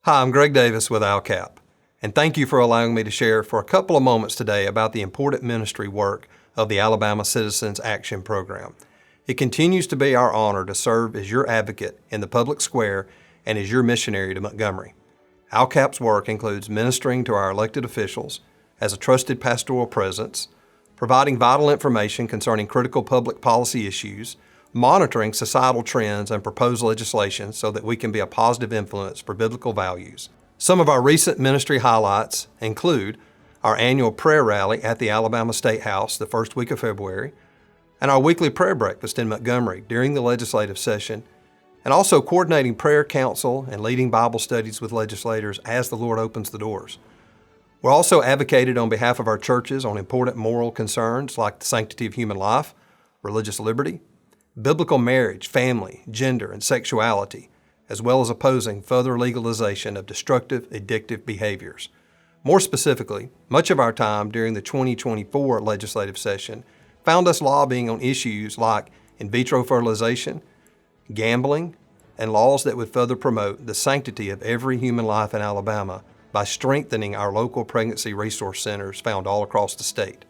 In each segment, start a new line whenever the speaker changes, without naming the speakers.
Hi, I'm Greg Davis with ALCAP, and thank you for allowing me to share for a couple of moments today about the important ministry work of the Alabama Citizens Action Program. It continues to be our honor to serve as your advocate in the public square and as your missionary to Montgomery. ALCAP's work includes ministering to our elected officials as a trusted pastoral presence, providing vital information concerning critical public policy issues, monitoring societal trends and proposed legislation so that we can be a positive influence for biblical values. Some of our recent ministry highlights include our annual prayer rally at the Alabama State House the first week of February, and our weekly prayer breakfast in Montgomery during the legislative session, and also coordinating prayer council and leading Bible studies with legislators as the Lord opens the doors. We're also advocated on behalf of our churches on important moral concerns like the sanctity of human life, religious liberty, biblical marriage, family, gender, and sexuality, as well as opposing further legalization of destructive, addictive behaviors. More specifically, much of our time during the 2024 legislative session found us lobbying on issues like in vitro fertilization, gambling, and laws that would further promote the sanctity of every human life in Alabama by strengthening our local pregnancy resource centers found all across the state.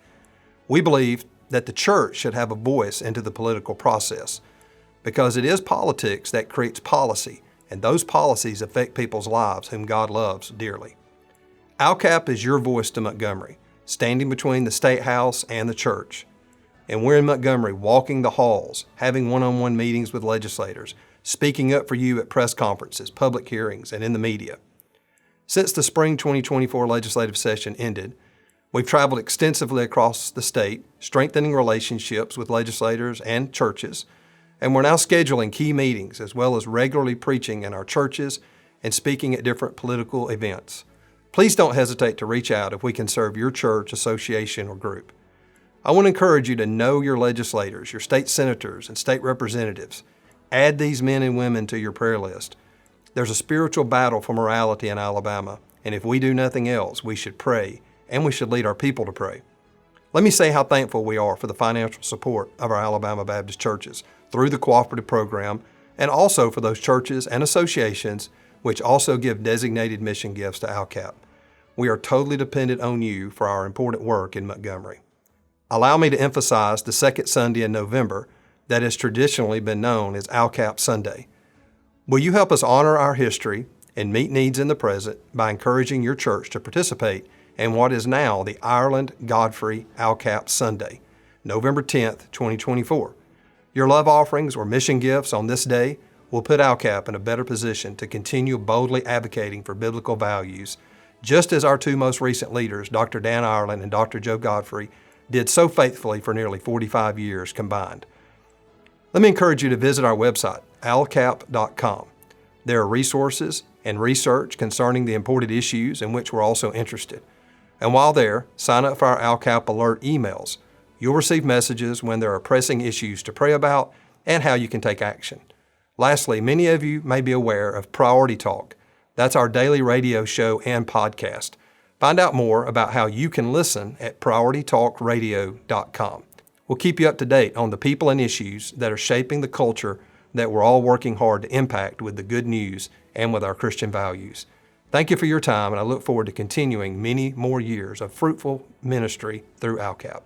We believe that the church should have a voice into the political process because it is politics that creates policy, and those policies affect people's lives whom God loves dearly. ALCAP is your voice to Montgomery, standing between the State House and the church. And we're in Montgomery walking the halls, having one-on-one meetings with legislators, speaking up for you at press conferences, public hearings, and in the media. Since the spring 2024 legislative session ended, we've traveled extensively across the state, strengthening relationships with legislators and churches, and we're now scheduling key meetings as well as regularly preaching in our churches and speaking at different political events. Please don't hesitate to reach out if we can serve your church, association, or group. I want to encourage you to know your legislators, your state senators, and state representatives. Add these men and women to your prayer list. There's a spiritual battle for morality in Alabama, and if we do nothing else, we should pray, and we should lead our people to pray. Let me say how thankful we are for the financial support of our Alabama Baptist churches through the cooperative program, and also for those churches and associations which also give designated mission gifts to ALCAP. We are totally dependent on you for our important work in Montgomery. Allow me to emphasize the second Sunday in November that has traditionally been known as ALCAP Sunday. Will you help us honor our history and meet needs in the present by encouraging your church to participate in what is now the Ireland Godfrey ALCAP Sunday, November 10th, 2024. Your love offerings or mission gifts on this day will put ALCAP in a better position to continue boldly advocating for biblical values, just as our two most recent leaders, Dr. Dan Ireland and Dr. Joe Godfrey, did so faithfully for nearly 45 years combined. Let me encourage you to visit our website, alcap.com. There are resources and research concerning the important issues in which we're also interested. And while there, sign up for our ALCAP alert emails. You'll receive messages when there are pressing issues to pray about and how you can take action. Lastly, many of you may be aware of Priority Talk. That's our daily radio show and podcast. Find out more about how you can listen at prioritytalkradio.com. We'll keep you up to date on the people and issues that are shaping the culture that we're all working hard to impact with the good news and with our Christian values. Thank you for your time, and I look forward to continuing many more years of fruitful ministry through ALCAP.